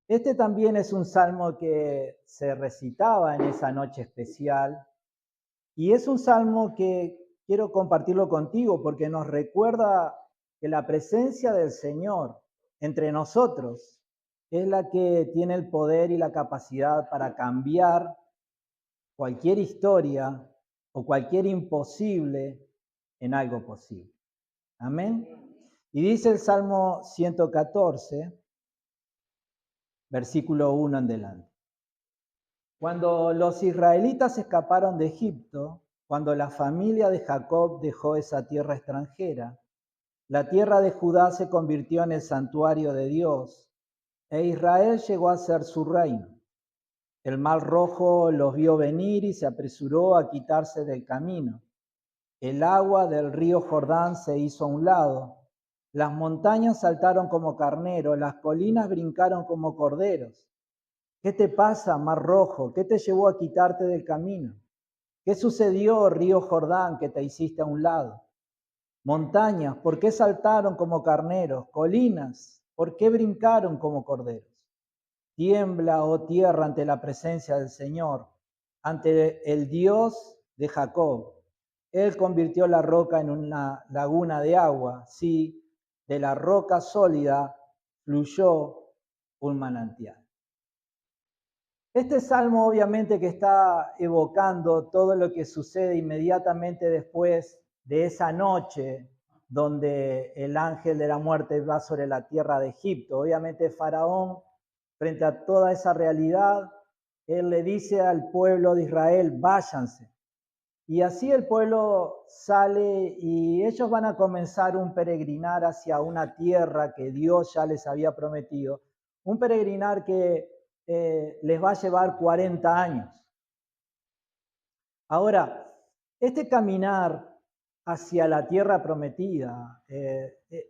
Este también es un salmo que se recitaba en esa noche especial y es un salmo que quiero compartirlo contigo porque nos recuerda que la presencia del Señor entre nosotros es la que tiene el poder y la capacidad para cambiar cualquier historia o cualquier imposible en algo posible. Amén. Y dice el Salmo 114, versículo 1 en delante. Cuando los israelitas escaparon de Egipto, cuando la familia de Jacob dejó esa tierra extranjera, la tierra de Judá se convirtió en el santuario de Dios, e Israel llegó a ser su reino. El mar Rojo los vio venir y se apresuró a quitarse del camino. El agua del río Jordán se hizo a un lado. Las montañas saltaron como carneros, las colinas brincaron como corderos. ¿Qué te pasa, mar Rojo? ¿Qué te llevó a quitarte del camino? ¿Qué sucedió, río Jordán, que te hiciste a un lado? Montañas, ¿por qué saltaron como carneros? Colinas, ¿por qué brincaron como corderos? Tiembla, oh tierra, ante la presencia del Señor, ante el Dios de Jacob. Él convirtió la roca en una laguna de agua. Sí, de la roca sólida fluyó un manantial. Este salmo obviamente que está evocando todo lo que sucede inmediatamente después de esa noche donde el ángel de la muerte va sobre la tierra de Egipto. Obviamente Faraón, frente a toda esa realidad, él le dice al pueblo de Israel, váyanse. Y así el pueblo sale y ellos van a comenzar un peregrinar hacia una tierra que Dios ya les había prometido. Un peregrinar que les va a llevar 40 años. Ahora, este caminar hacia la tierra prometida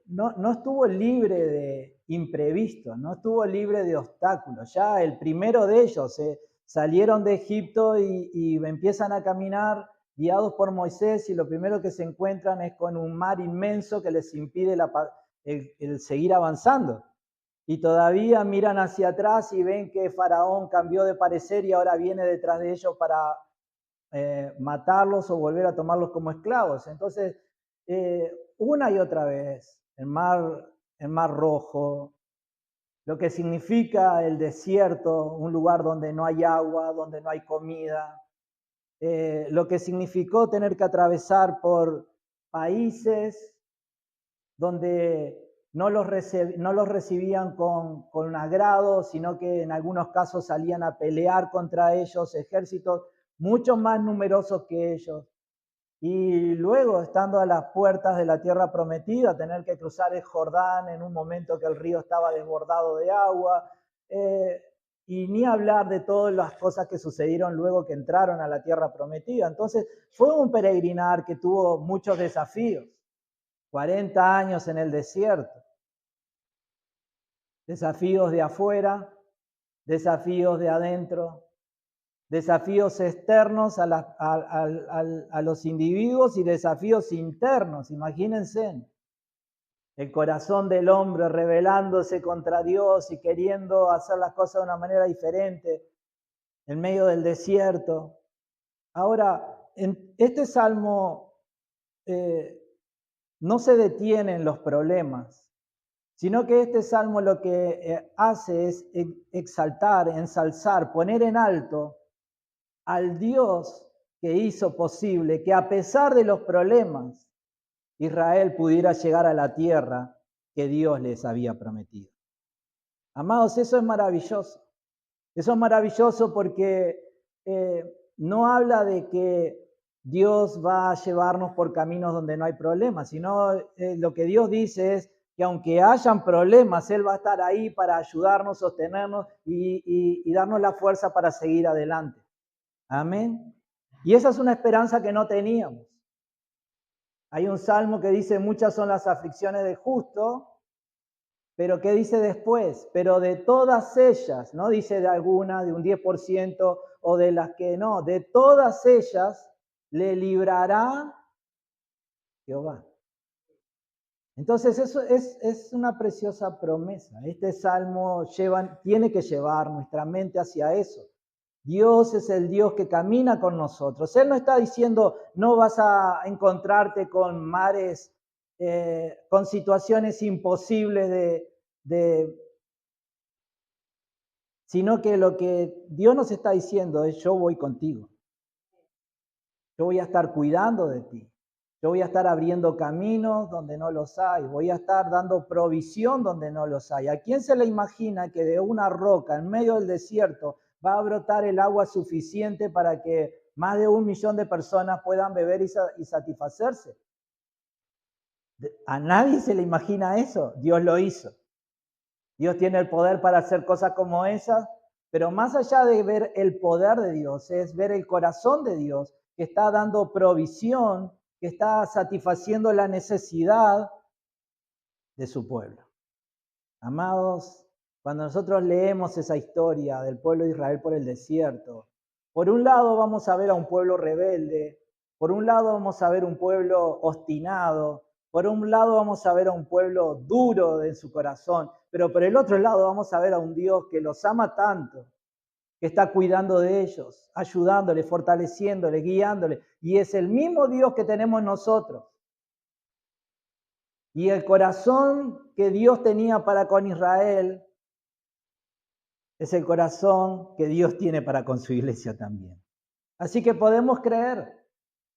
no estuvo libre de imprevistos, no estuvo libre de obstáculos. Ya el primero de ellos salieron de Egipto y empiezan a caminar guiados por Moisés y lo primero que se encuentran es con un mar inmenso que les impide el seguir avanzando. Y todavía miran hacia atrás y ven que Faraón cambió de parecer y ahora viene detrás de ellos para matarlos o volver a tomarlos como esclavos. Entonces, una y otra vez, el mar Rojo, lo que significa el desierto, un lugar donde no hay agua, donde no hay comida, lo que significó tener que atravesar por países donde no los recibían con agrado, sino que en algunos casos salían a pelear contra ellos, ejércitos mucho más numerosos que ellos. Y luego, estando a las puertas de la tierra prometida, tener que cruzar el Jordán en un momento que el río estaba desbordado de agua, y ni hablar de todas las cosas que sucedieron luego que entraron a la tierra prometida. Entonces, fue un peregrinar que tuvo muchos desafíos. 40 años en el desierto, desafíos de afuera, desafíos de adentro, desafíos externos a los individuos y desafíos internos. Imagínense, el corazón del hombre rebelándose contra Dios y queriendo hacer las cosas de una manera diferente en medio del desierto. Ahora, en este salmo no se detienen los problemas, sino que este salmo lo que hace es exaltar, ensalzar, poner en alto al Dios que hizo posible que a pesar de los problemas, Israel pudiera llegar a la tierra que Dios les había prometido. Amados, eso es maravilloso. Eso es maravilloso porque no habla de que Dios va a llevarnos por caminos donde no hay problemas, sino lo que Dios dice es que aunque hayan problemas, Él va a estar ahí para ayudarnos, sostenernos y darnos la fuerza para seguir adelante. Amén. Y esa es una esperanza que no teníamos. Hay un salmo que dice, muchas son las aflicciones del justo, pero ¿qué dice después? Pero de todas ellas, no dice de alguna, de un 10% o de las que no, de todas ellas le librará Jehová. Entonces eso es una preciosa promesa. Este salmo tiene que llevar nuestra mente hacia eso. Dios es el Dios que camina con nosotros. Él no está diciendo, no vas a encontrarte con mares, con situaciones imposibles sino que lo que Dios nos está diciendo es, yo voy contigo. Yo voy a estar cuidando de ti. Yo voy a estar abriendo caminos donde no los hay. Voy a estar dando provisión donde no los hay. ¿A quién se le imagina que de una roca en medio del desierto va a brotar el agua suficiente para que más de 1 millón de personas puedan beber y satisfacerse? A nadie se le imagina eso. Dios lo hizo. Dios tiene el poder para hacer cosas como esas, pero más allá de ver el poder de Dios, es ver el corazón de Dios que está dando provisión, que está satisfaciendo la necesidad de su pueblo. Amados, cuando nosotros leemos esa historia del pueblo de Israel por el desierto, por un lado vamos a ver a un pueblo rebelde, por un lado vamos a ver un pueblo obstinado, por un lado vamos a ver a un pueblo duro en su corazón, pero por el otro lado vamos a ver a un Dios que los ama tanto, que está cuidando de ellos, ayudándoles, fortaleciéndoles, guiándoles. Y es el mismo Dios que tenemos nosotros. Y el corazón que Dios tenía para con Israel es el corazón que Dios tiene para con su iglesia también. Así que podemos creer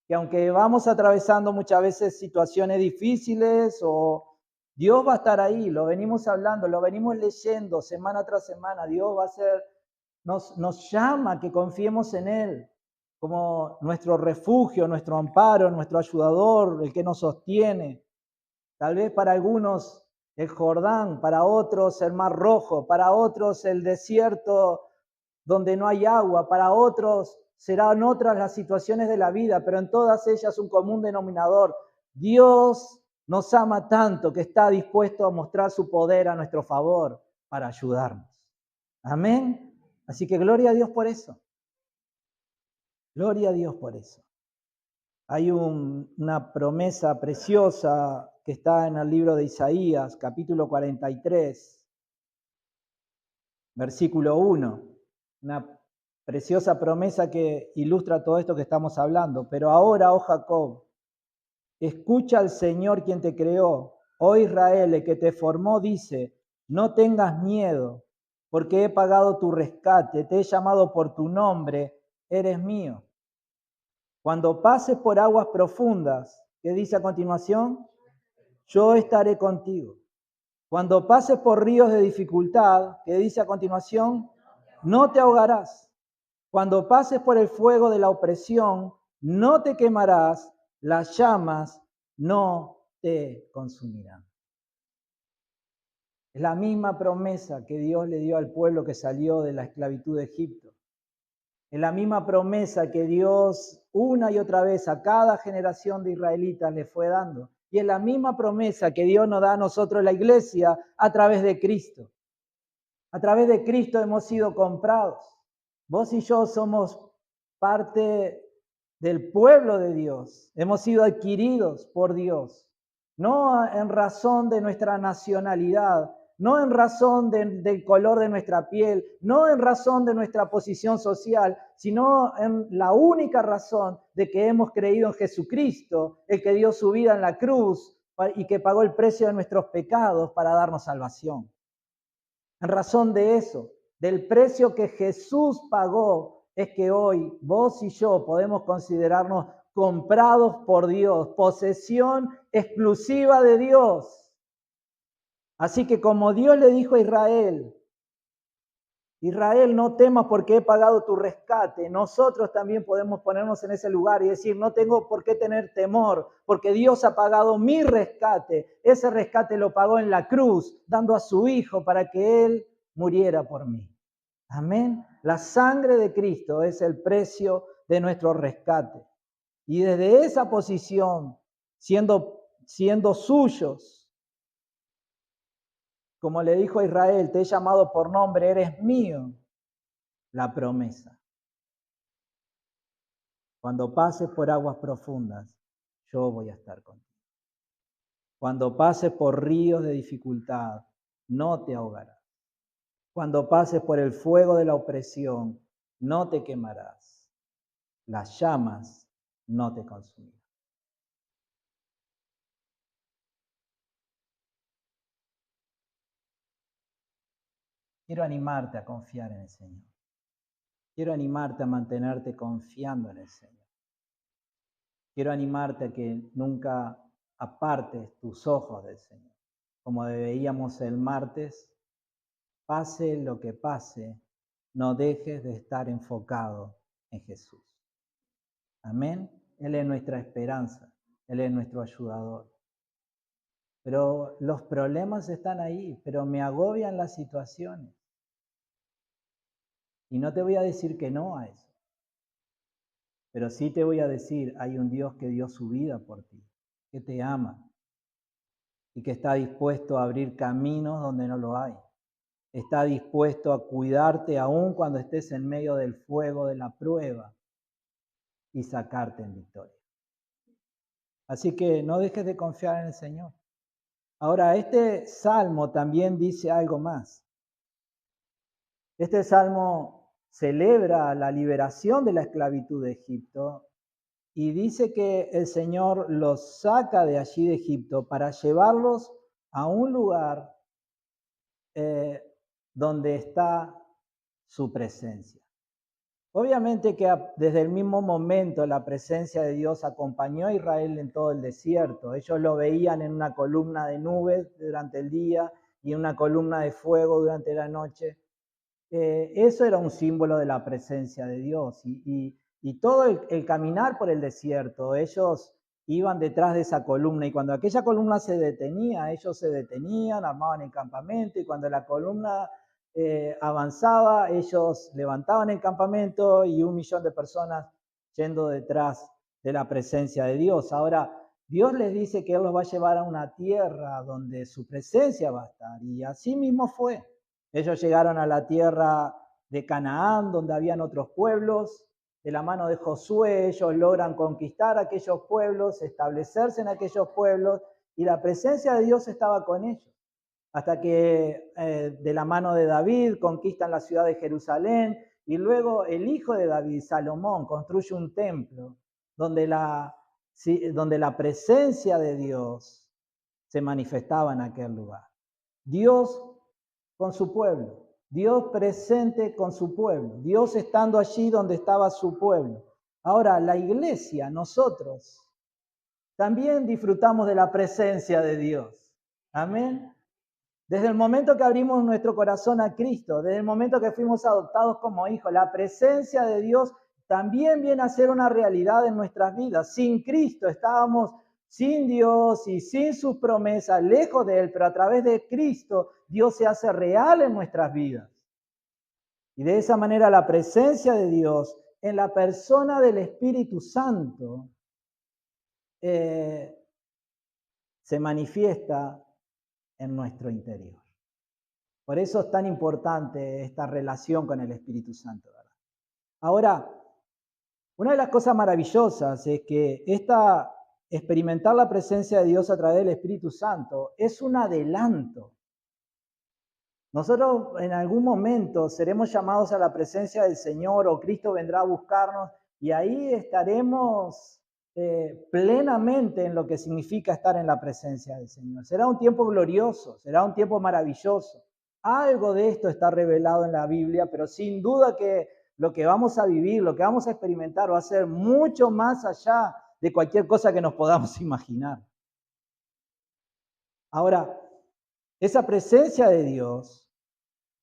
que aunque vamos atravesando muchas veces situaciones difíciles, o Dios va a estar ahí, lo venimos hablando, lo venimos leyendo semana tras semana. Dios va a ser, nos llama a que confiemos en Él como nuestro refugio, nuestro amparo, nuestro ayudador, el que nos sostiene. Tal vez para algunos el Jordán, para otros el Mar Rojo, para otros el desierto donde no hay agua, para otros serán otras las situaciones de la vida, pero en todas ellas un común denominador. Dios nos ama tanto que está dispuesto a mostrar su poder a nuestro favor para ayudarnos. Amén. Así que gloria a Dios por eso. Gloria a Dios por eso. Hay una promesa preciosa que está en el libro de Isaías, capítulo 43, versículo 1. Una preciosa promesa que ilustra todo esto que estamos hablando. Pero ahora, oh Jacob, escucha al Señor quien te creó. Oh Israel, el que te formó, dice, no tengas miedo, porque he pagado tu rescate, te he llamado por tu nombre, eres mío. Cuando pases por aguas profundas, ¿qué dice a continuación? Yo estaré contigo. Cuando pases por ríos de dificultad, ¿qué dice a continuación? No te ahogarás. Cuando pases por el fuego de la opresión, no te quemarás, las llamas no te consumirán. Es la misma promesa que Dios le dio al pueblo que salió de la esclavitud de Egipto. Es la misma promesa que Dios una y otra vez a cada generación de israelitas le fue dando. Y es la misma promesa que Dios nos da a nosotros, la iglesia, a través de Cristo. A través de Cristo hemos sido comprados. Vos y yo somos parte del pueblo de Dios. Hemos sido adquiridos por Dios. No en razón de nuestra nacionalidad, no en razón del color de nuestra piel, no en razón de nuestra posición social, sino en la única razón de que hemos creído en Jesucristo, el que dio su vida en la cruz y que pagó el precio de nuestros pecados para darnos salvación. En razón de eso, del precio que Jesús pagó, es que hoy vos y yo podemos considerarnos comprados por Dios, posesión exclusiva de Dios. Así que como Dios le dijo a Israel, Israel, no temas porque he pagado tu rescate. Nosotros también podemos ponernos en ese lugar y decir, no tengo por qué tener temor, porque Dios ha pagado mi rescate. Ese rescate lo pagó en la cruz, dando a su Hijo para que Él muriera por mí. Amén. La sangre de Cristo es el precio de nuestro rescate. Y desde esa posición, siendo suyos, como le dijo a Israel, te he llamado por nombre, eres mío, la promesa. Cuando pases por aguas profundas, yo voy a estar contigo. Cuando pases por ríos de dificultad, no te ahogarás. Cuando pases por el fuego de la opresión, no te quemarás. Las llamas no te consumirán. Quiero animarte a confiar en el Señor. Quiero animarte a mantenerte confiando en el Señor. Quiero animarte a que nunca apartes tus ojos del Señor. Como veíamos el martes, pase lo que pase, no dejes de estar enfocado en Jesús. Amén. Él es nuestra esperanza, Él es nuestro ayudador. Pero los problemas están ahí, pero me agobian las situaciones. Y no te voy a decir que no a eso. Pero sí te voy a decir, hay un Dios que dio su vida por ti, que te ama y que está dispuesto a abrir caminos donde no lo hay. Está dispuesto a cuidarte aún cuando estés en medio del fuego de la prueba y sacarte en victoria. Así que no dejes de confiar en el Señor. Ahora, este salmo también dice algo más. Este salmo celebra la liberación de la esclavitud de Egipto y dice que el Señor los saca de allí de Egipto para llevarlos a un lugar donde está su presencia. Obviamente que desde el mismo momento la presencia de Dios acompañó a Israel en todo el desierto. Ellos lo veían en una columna de nubes durante el día y en una columna de fuego durante la noche. Eso era un símbolo de la presencia de Dios. Y todo el caminar por el desierto, ellos iban detrás de esa columna y cuando aquella columna se detenía, ellos se detenían, armaban el campamento y cuando la columna avanzaba, ellos levantaban el campamento y 1.000.000 de personas yendo detrás de la presencia de Dios. Ahora, Dios les dice que Él los va a llevar a una tierra donde su presencia va a estar y así mismo fue. Ellos llegaron a la tierra de Canaán, donde habían otros pueblos. De la mano de Josué, ellos logran conquistar aquellos pueblos, establecerse en aquellos pueblos, y la presencia de Dios estaba con ellos. Hasta que de la mano de David conquistan la ciudad de Jerusalén, y luego el hijo de David, Salomón, construye un templo donde la presencia de Dios se manifestaba en aquel lugar. Dios con su pueblo, Dios presente con su pueblo, Dios estando allí donde estaba su pueblo. Ahora, la iglesia, nosotros, también disfrutamos de la presencia de Dios. Amén. Desde el momento que abrimos nuestro corazón a Cristo, desde el momento que fuimos adoptados como hijos, la presencia de Dios también viene a ser una realidad en nuestras vidas. Sin Cristo estábamos sin Dios y sin sus promesas, lejos de Él, pero a través de Cristo Dios se hace real en nuestras vidas. Y de esa manera la presencia de Dios en la persona del Espíritu Santo se manifiesta en nuestro interior. Por eso es tan importante esta relación con el Espíritu Santo, ¿verdad? Ahora, una de las cosas maravillosas es que experimentar la presencia de Dios a través del Espíritu Santo es un adelanto. Nosotros en algún momento seremos llamados a la presencia del Señor o Cristo vendrá a buscarnos y ahí estaremos plenamente en lo que significa estar en la presencia del Señor. Será un tiempo glorioso, será un tiempo maravilloso. Algo de esto está revelado en la Biblia, pero sin duda que lo que vamos a vivir, lo que vamos a experimentar va a ser mucho más allá de cualquier cosa que nos podamos imaginar. Ahora, esa presencia de Dios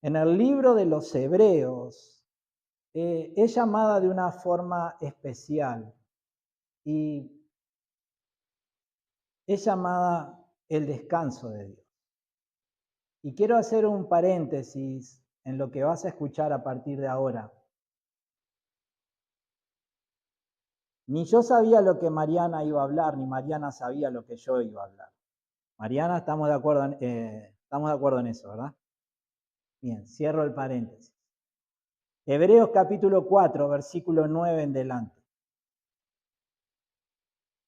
en el libro de los Hebreos es llamada de una forma especial y es llamada el descanso de Dios. Y quiero hacer un paréntesis en lo que vas a escuchar a partir de ahora. Ni yo sabía lo que Mariana iba a hablar, ni Mariana sabía lo que yo iba a hablar. Mariana, estamos de acuerdo en eso, ¿verdad? Bien, cierro el paréntesis. Hebreos capítulo 4, versículo 9 en delante.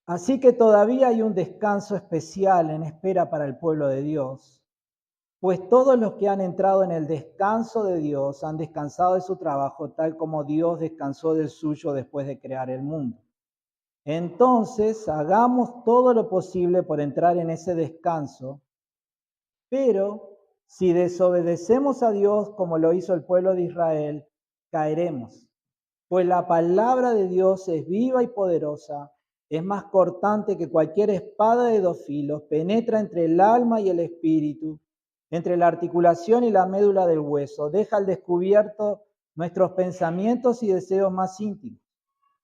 Así que todavía hay un descanso especial en espera para el pueblo de Dios, pues todos los que han entrado en el descanso de Dios han descansado de su trabajo, tal como Dios descansó del suyo después de crear el mundo. Entonces, hagamos todo lo posible por entrar en ese descanso, pero si desobedecemos a Dios como lo hizo el pueblo de Israel, caeremos. Pues la palabra de Dios es viva y poderosa, es más cortante que cualquier espada de dos filos, penetra entre el alma y el espíritu, entre la articulación y la médula del hueso, deja al descubierto nuestros pensamientos y deseos más íntimos.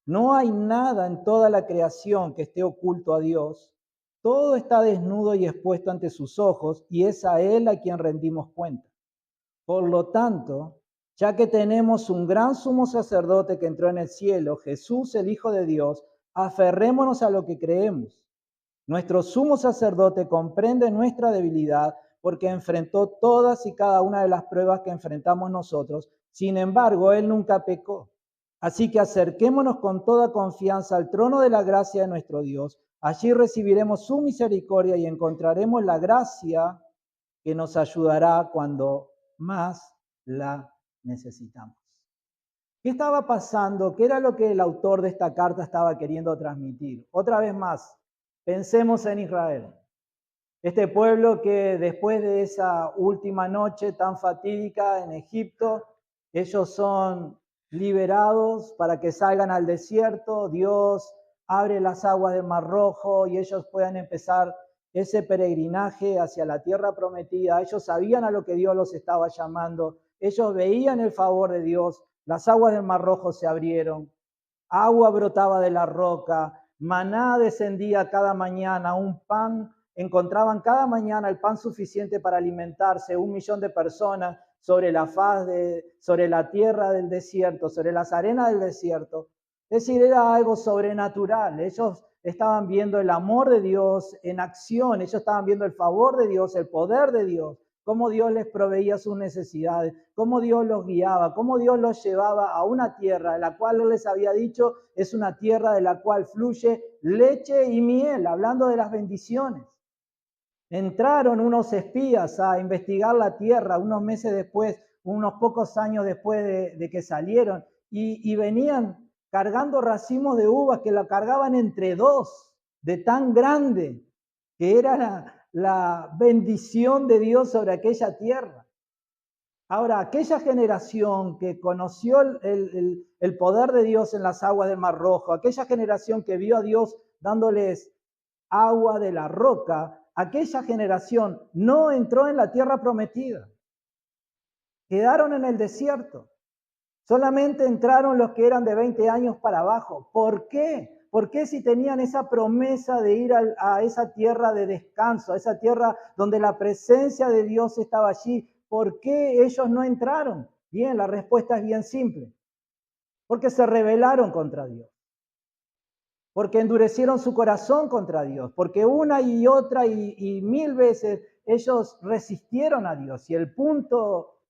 No hay nada en toda la creación que esté oculto a Dios. Todo está desnudo y expuesto ante sus ojos, y es a Él a quien rendimos cuenta. Por lo tanto, ya que tenemos un gran sumo sacerdote que entró en el cielo, Jesús, el Hijo de Dios, aferrémonos a lo que creemos. Nuestro sumo sacerdote comprende nuestra debilidad porque enfrentó todas y cada una de las pruebas que enfrentamos nosotros. Sin embargo, Él nunca pecó. Así que acerquémonos con toda confianza al trono de la gracia de nuestro Dios. Allí recibiremos su misericordia y encontraremos la gracia que nos ayudará cuando más la necesitamos. ¿Qué estaba pasando? ¿Qué era lo que el autor de esta carta estaba queriendo transmitir? Otra vez más, pensemos en Israel. Este pueblo que después de esa última noche tan fatídica en Egipto, ellos son liberados para que salgan al desierto. Dios abre las aguas del Mar Rojo y ellos puedan empezar ese peregrinaje hacia la tierra prometida. Ellos sabían a lo que Dios los estaba llamando. Ellos veían el favor de Dios. Las aguas del Mar Rojo se abrieron. Agua brotaba de la roca. Maná descendía cada mañana. Un pan, encontraban cada mañana el pan suficiente para alimentarse. 1 millón de personas sobre la sobre la tierra del desierto, sobre las arenas del desierto. Es decir, era algo sobrenatural. Ellos estaban viendo el amor de Dios en acción. Ellos estaban viendo el favor de Dios, el poder de Dios, cómo Dios les proveía sus necesidades, cómo Dios los guiaba, cómo Dios los llevaba a una tierra de la cual Él les había dicho es una tierra de la cual fluye leche y miel, hablando de las bendiciones. Entraron unos espías a investigar la tierra unos meses después, unos pocos años después de que salieron, y venían cargando racimos de uvas que la cargaban entre dos, de tan grande que era la bendición de Dios sobre aquella tierra. Ahora, aquella generación que conoció el poder de Dios en las aguas del Mar Rojo, aquella generación que vio a Dios dándoles agua de la roca, aquella generación no entró en la tierra prometida. Quedaron en el desierto. Solamente entraron los que eran de 20 años para abajo. ¿Por qué? ¿Por qué si tenían esa promesa de ir a esa tierra de descanso, a esa tierra donde la presencia de Dios estaba allí? ¿Por qué ellos no entraron? Bien, la respuesta es bien simple. Porque se rebelaron contra Dios. Porque endurecieron su corazón contra Dios. Porque una y otra y 1000 veces ellos resistieron a Dios. Y el punto,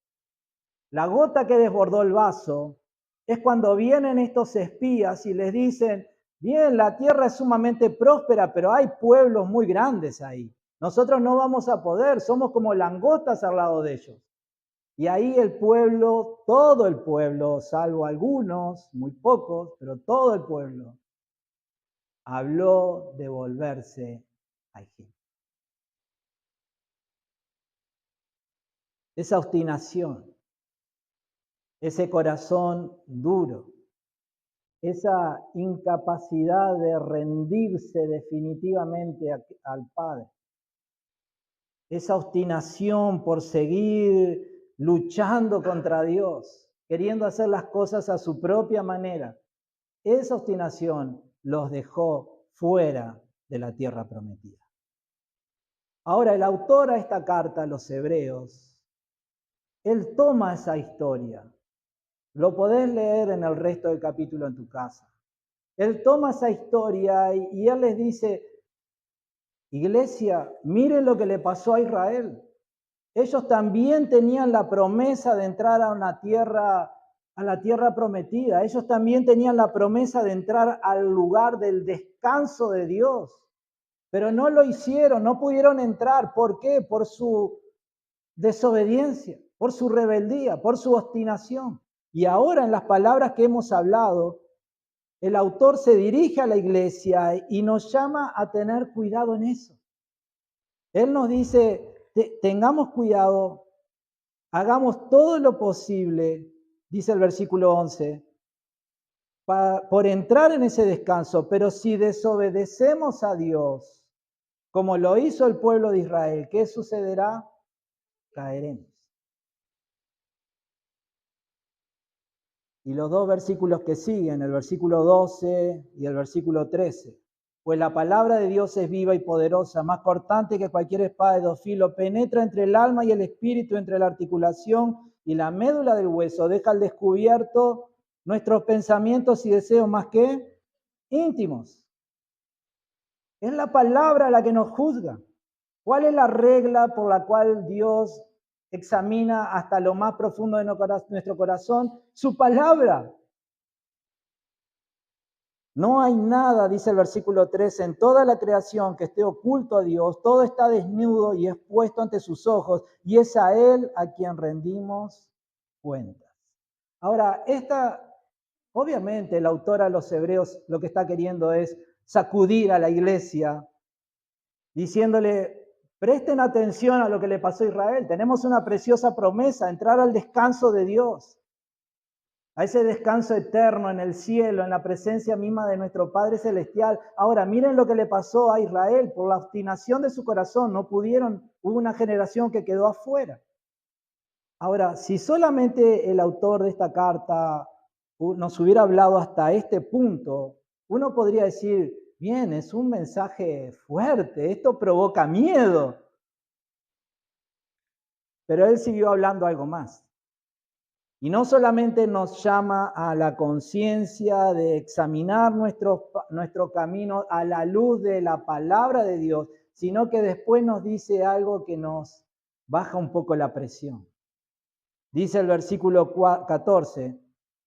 la gota que desbordó el vaso, es cuando vienen estos espías y les dicen, bien, la tierra es sumamente próspera, pero hay pueblos muy grandes ahí. Nosotros no vamos a poder, somos como langostas al lado de ellos. Y ahí el pueblo, todo el pueblo, salvo algunos, muy pocos, pero todo el pueblo, habló de volverse a Egipto. Esa obstinación, ese corazón duro, esa incapacidad de rendirse definitivamente al Padre, esa obstinación por seguir luchando contra Dios, queriendo hacer las cosas a su propia manera, esa obstinación los dejó fuera de la tierra prometida. Ahora, el autor a esta carta a los hebreos, él toma esa historia. Lo podés leer en el resto del capítulo en tu casa. Él toma esa historia y él les dice, iglesia, miren lo que le pasó a Israel. Ellos también tenían la promesa de entrar a una tierra a la tierra prometida. Ellos también tenían la promesa de entrar al lugar del descanso de Dios, pero no lo hicieron, no pudieron entrar. ¿Por qué? Por su desobediencia, por su rebeldía, por su obstinación. Y ahora en las palabras que hemos hablado, el autor se dirige a la iglesia y nos llama a tener cuidado en eso. Él nos dice, tengamos cuidado, hagamos todo lo posible, dice el versículo 11, por entrar en ese descanso, pero si desobedecemos a Dios, como lo hizo el pueblo de Israel, ¿qué sucederá? Caeremos. Y los dos versículos que siguen, el versículo 12 y el versículo 13. Pues la palabra de Dios es viva y poderosa, más cortante que cualquier espada de dos filos, penetra entre el alma y el espíritu, entre la articulación y la médula del hueso, deja al descubierto nuestros pensamientos y deseos más que íntimos. Es la palabra la que nos juzga. ¿Cuál es la regla por la cual Dios examina hasta lo más profundo de nuestro corazón? Su palabra. No hay nada, dice el versículo 13, en toda la creación que esté oculto a Dios, todo está desnudo y expuesto ante sus ojos, y es a Él a quien rendimos cuentas. Ahora, obviamente el autor a los hebreos lo que está queriendo es sacudir a la iglesia, diciéndole, presten atención a lo que le pasó a Israel, tenemos una preciosa promesa, entrar al descanso de Dios, a ese descanso eterno en el cielo, en la presencia misma de nuestro Padre Celestial. Ahora, miren lo que le pasó a Israel, por la obstinación de su corazón, no pudieron, hubo una generación que quedó afuera. Ahora, si solamente el autor de esta carta nos hubiera hablado hasta este punto, uno podría decir, bien, es un mensaje fuerte, esto provoca miedo. Pero él siguió hablando algo más. Y no solamente nos llama a la conciencia de examinar nuestro camino a la luz de la palabra de Dios, sino que después nos dice algo que nos baja un poco la presión. Dice el versículo 14,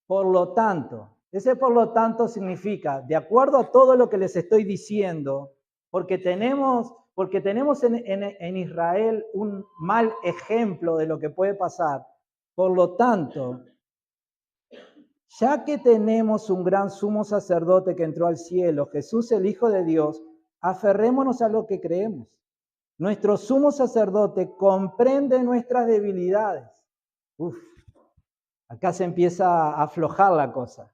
por lo tanto, ese por lo tanto significa, de acuerdo a todo lo que les estoy diciendo, porque tenemos en Israel un mal ejemplo de lo que puede pasar. Por lo tanto, ya que tenemos un gran sumo sacerdote que entró al cielo, Jesús el Hijo de Dios, aferrémonos a lo que creemos. Nuestro sumo sacerdote comprende nuestras debilidades. Acá se empieza a aflojar la cosa.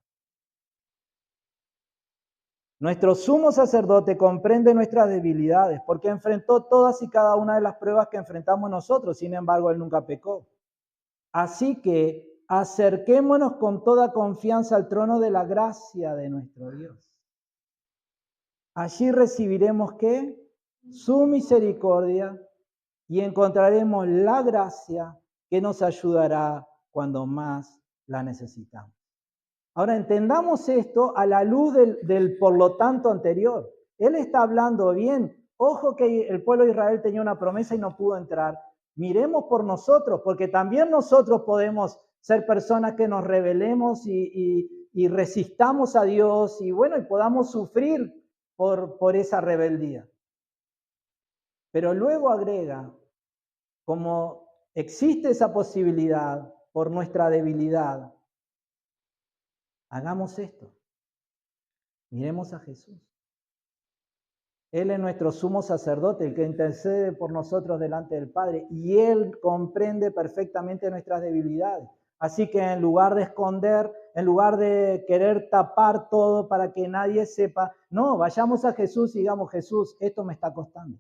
Nuestro sumo sacerdote comprende nuestras debilidades porque enfrentó todas y cada una de las pruebas que enfrentamos nosotros. Sin embargo, él nunca pecó. Así que acerquémonos con toda confianza al trono de la gracia de nuestro Dios. Allí recibiremos ¿qué? Su misericordia y encontraremos la gracia que nos ayudará cuando más la necesitamos. Ahora entendamos esto a la luz del por lo tanto anterior. Él está hablando bien. Ojo que el pueblo de Israel tenía una promesa y no pudo entrar. Miremos por nosotros, porque también nosotros podemos ser personas que nos rebelemos y resistamos a Dios y bueno, y podamos sufrir por esa rebeldía. Pero luego agrega, como existe esa posibilidad por nuestra debilidad, hagamos esto. Miremos a Jesús. Él es nuestro sumo sacerdote, el que intercede por nosotros delante del Padre, y Él comprende perfectamente nuestras debilidades. Así que en lugar de esconder, en lugar de querer tapar todo para que nadie sepa, no, vayamos a Jesús y digamos, Jesús, esto me está costando.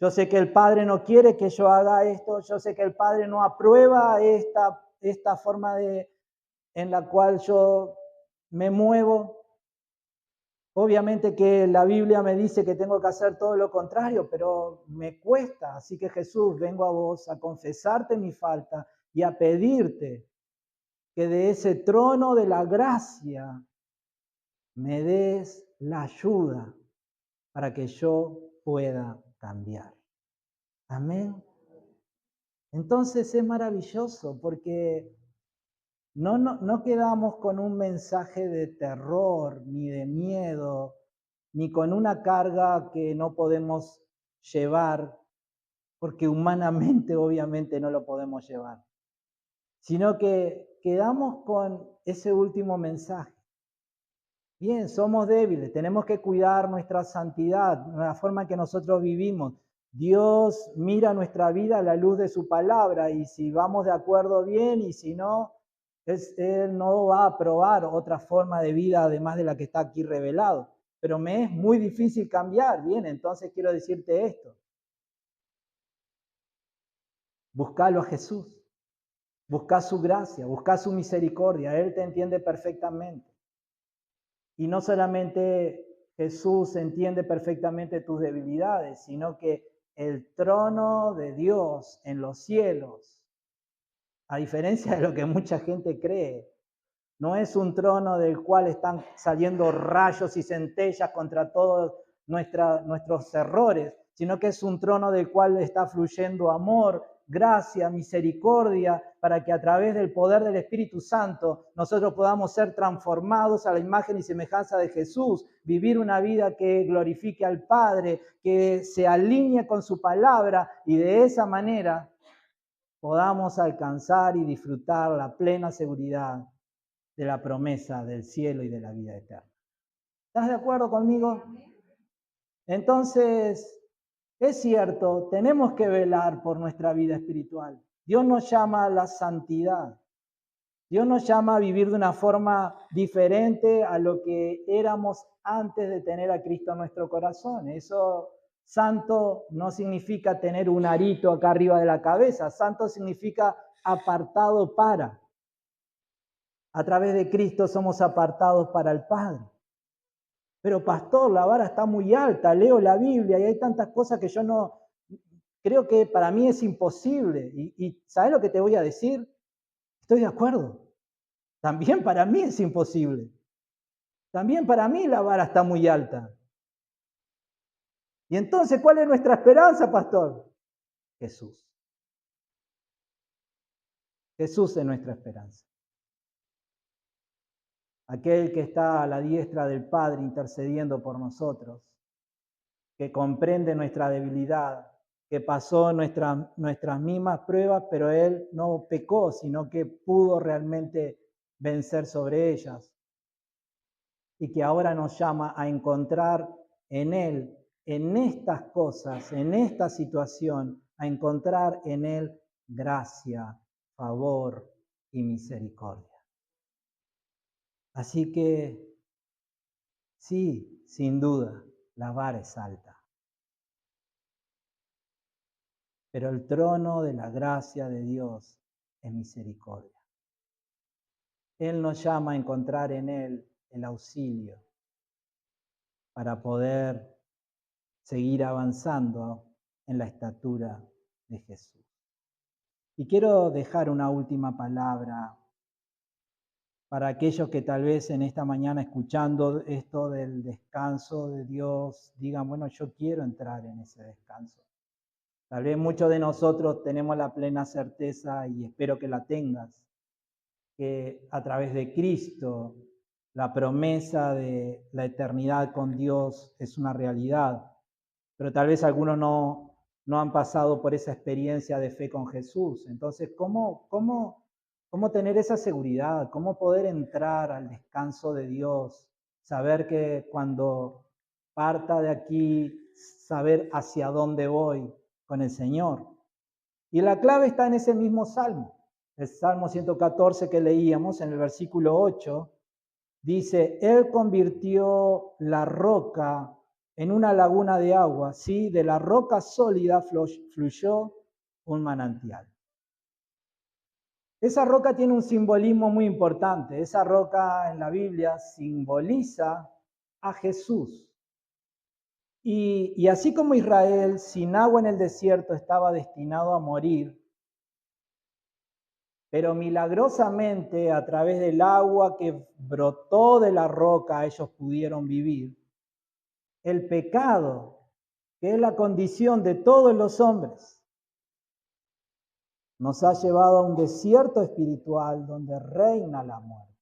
Yo sé que el Padre no quiere que yo haga esto, yo sé que el Padre no aprueba esta forma en la cual yo me muevo. Obviamente que la Biblia me dice que tengo que hacer todo lo contrario, pero me cuesta. Así que Jesús, vengo a vos a confesarte mi falta y a pedirte que de ese trono de la gracia me des la ayuda para que yo pueda cambiar. Amén. Entonces es maravilloso porque no quedamos con un mensaje de terror, ni de miedo, ni con una carga que no podemos llevar, porque humanamente obviamente no lo podemos llevar, sino que quedamos con ese último mensaje. Bien, somos débiles, tenemos que cuidar nuestra santidad, la forma en que nosotros vivimos. Dios mira nuestra vida a la luz de su palabra y si vamos de acuerdo bien y si no, Él no va a aprobar otra forma de vida además de la que está aquí revelado. Pero me es muy difícil cambiar, bien, entonces quiero decirte esto. Buscalo a Jesús, busca su gracia, busca su misericordia, Él te entiende perfectamente. Y no solamente Jesús entiende perfectamente tus debilidades, sino que el trono de Dios en los cielos, a diferencia de lo que mucha gente cree, no es un trono del cual están saliendo rayos y centellas contra todos nuestros errores, sino que es un trono del cual está fluyendo amor, gracia, misericordia, para que a través del poder del Espíritu Santo nosotros podamos ser transformados a la imagen y semejanza de Jesús, vivir una vida que glorifique al Padre, que se alinee con su palabra y de esa manera podamos alcanzar y disfrutar la plena seguridad de la promesa del cielo y de la vida eterna. ¿Estás de acuerdo conmigo? Entonces, es cierto, tenemos que velar por nuestra vida espiritual. Dios nos llama a la santidad. Dios nos llama a vivir de una forma diferente a lo que éramos antes de tener a Cristo en nuestro corazón. Eso, santo, no significa tener un arito acá arriba de la cabeza. Santo significa apartado para. A través de Cristo somos apartados para el Padre. Pero pastor, la vara está muy alta, leo la Biblia y hay tantas cosas que yo no, creo que para mí es imposible. Y ¿sabes lo que te voy a decir? Estoy de acuerdo. También para mí es imposible. También para mí la vara está muy alta. Y entonces, ¿cuál es nuestra esperanza, pastor? Jesús. Jesús es nuestra esperanza. Aquel que está a la diestra del Padre intercediendo por nosotros, que comprende nuestra debilidad, que pasó nuestras mismas pruebas, pero Él no pecó, sino que pudo realmente vencer sobre ellas. Y que ahora nos llama a encontrar en Él, en estas cosas, en esta situación, a encontrar en Él gracia, favor y misericordia. Así que, sí, sin duda, la vara es alta. Pero el trono de la gracia de Dios es misericordia. Él nos llama a encontrar en Él el auxilio para poder seguir avanzando en la estatura de Jesús. Y quiero dejar una última palabra para aquellos que tal vez en esta mañana escuchando esto del descanso de Dios digan, bueno, yo quiero entrar en ese descanso. Tal vez muchos de nosotros tenemos la plena certeza y espero que la tengas, que a través de Cristo la promesa de la eternidad con Dios es una realidad, pero tal vez algunos no han pasado por esa experiencia de fe con Jesús. Entonces, ¿cómo tener esa seguridad? ¿Cómo poder entrar al descanso de Dios? Saber que cuando parta de aquí, saber hacia dónde voy con el Señor. Y la clave está en ese mismo salmo. El Salmo 114 que leíamos en el versículo 8, dice, Él convirtió la roca en una laguna de agua, ¿sí? De la roca sólida fluyó un manantial. Esa roca tiene un simbolismo muy importante. Esa roca en la Biblia simboliza a Jesús. Y así como Israel sin agua en el desierto estaba destinado a morir, pero milagrosamente a través del agua que brotó de la roca ellos pudieron vivir. El pecado, que es la condición de todos los hombres, nos ha llevado a un desierto espiritual donde reina la muerte.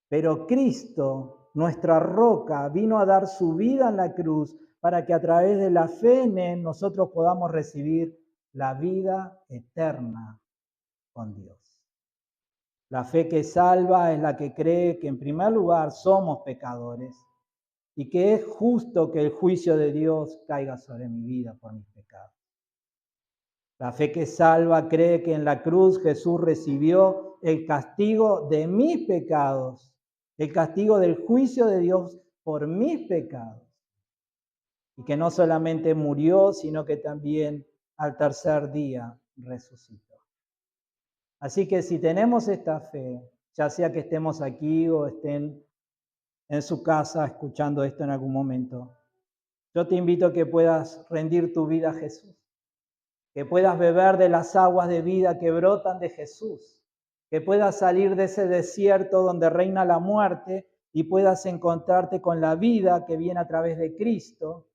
Pero Cristo, nuestra roca, vino a dar su vida en la cruz para que a través de la fe en Él nosotros podamos recibir la vida eterna con Dios. La fe que salva es la que cree que en primer lugar somos pecadores y que es justo que el juicio de Dios caiga sobre mi vida por mis pecados. La fe que salva cree que en la cruz Jesús recibió el castigo de mis pecados, el castigo del juicio de Dios por mis pecados. Y que no solamente murió, sino que también al tercer día resucitó. Así que si tenemos esta fe, ya sea que estemos aquí o estén en su casa escuchando esto en algún momento, yo te invito a que puedas rendir tu vida a Jesús, que puedas beber de las aguas de vida que brotan de Jesús, que puedas salir de ese desierto donde reina la muerte y puedas encontrarte con la vida que viene a través de Cristo,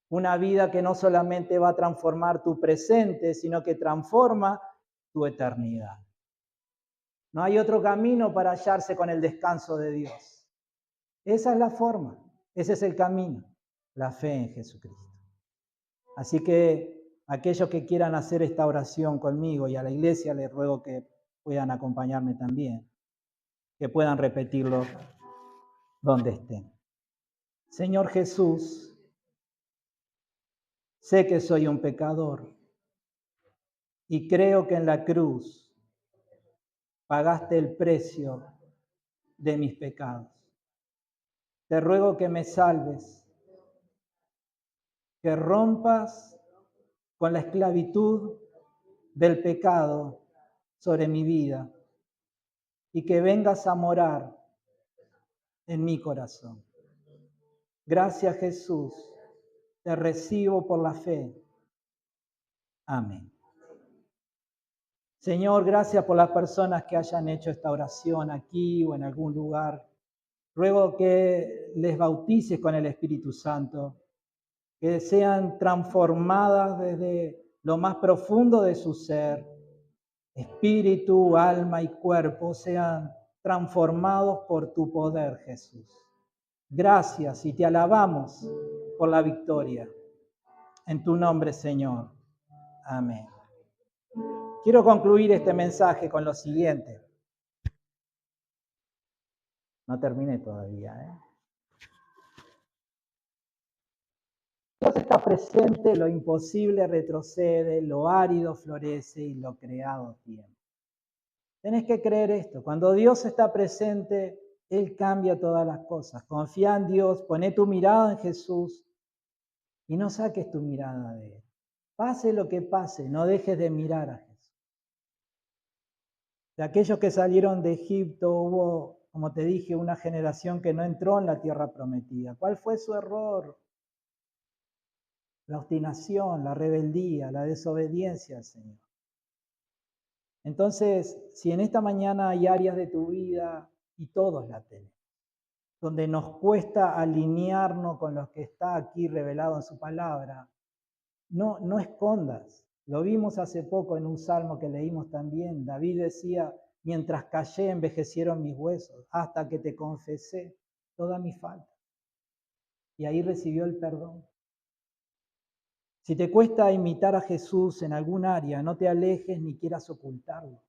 una vida que no solamente va a transformar tu presente, sino que transforma tu eternidad. No hay otro camino para hallarse con el descanso de Dios. Esa es la forma, ese es el camino, la fe en Jesucristo. Así que aquellos que quieran hacer esta oración conmigo y a la iglesia les ruego que puedan acompañarme también, que puedan repetirlo donde estén. Señor Jesús, sé que soy un pecador y creo que en la cruz pagaste el precio de mis pecados. Te ruego que me salves, que rompas con la esclavitud del pecado sobre mi vida y que vengas a morar en mi corazón. Gracias, Jesús, te recibo por la fe. Amén. Señor, gracias por las personas que hayan hecho esta oración aquí o en algún lugar. Ruego que les bautices con el Espíritu Santo, que sean transformadas desde lo más profundo de su ser. Espíritu, alma y cuerpo sean transformados por tu poder, Jesús. Gracias y te alabamos por la victoria. En tu nombre, Señor. Amén. Quiero concluir este mensaje con lo siguiente. No terminé todavía, Dios está presente, lo imposible retrocede, lo árido florece y lo creado tiembla. Tenés que creer esto. Cuando Dios está presente, Él cambia todas las cosas. Confía en Dios, poné tu mirada en Jesús y no saques tu mirada de Él. Pase lo que pase, no dejes de mirar a Jesús. De aquellos que salieron de Egipto hubo, como te dije, una generación que no entró en la tierra prometida. ¿Cuál fue su error? La obstinación, la rebeldía, la desobediencia al Señor. Entonces, si en esta mañana hay áreas de tu vida, y todos la tenemos, donde nos cuesta alinearnos con lo que está aquí revelado en su palabra, no escondas. Lo vimos hace poco en un salmo que leímos también. David decía, mientras callé envejecieron mis huesos, hasta que te confesé toda mi falta. Y ahí recibió el perdón. Si te cuesta imitar a Jesús en algún área, no te alejes ni quieras ocultarlo.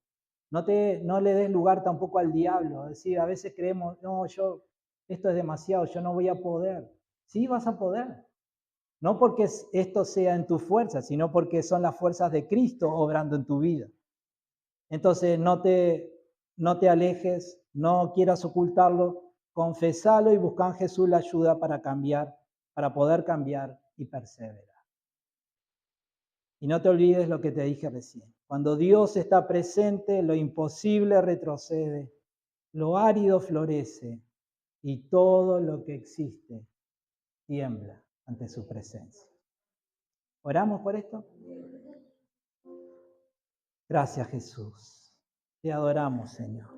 No le des lugar tampoco al diablo. Es decir, a veces creemos, no, esto es demasiado, yo no voy a poder. Sí, vas a poder. No porque esto sea en tu fuerza, sino porque son las fuerzas de Cristo obrando en tu vida. Entonces, no te alejes, no quieras ocultarlo, confesalo y busca en Jesús la ayuda para cambiar, para poder cambiar y perseverar. Y no te olvides lo que te dije recién. Cuando Dios está presente, lo imposible retrocede, lo árido florece y todo lo que existe tiembla ante su presencia. ¿Oramos por esto? Gracias, Jesús. Te adoramos, Señor.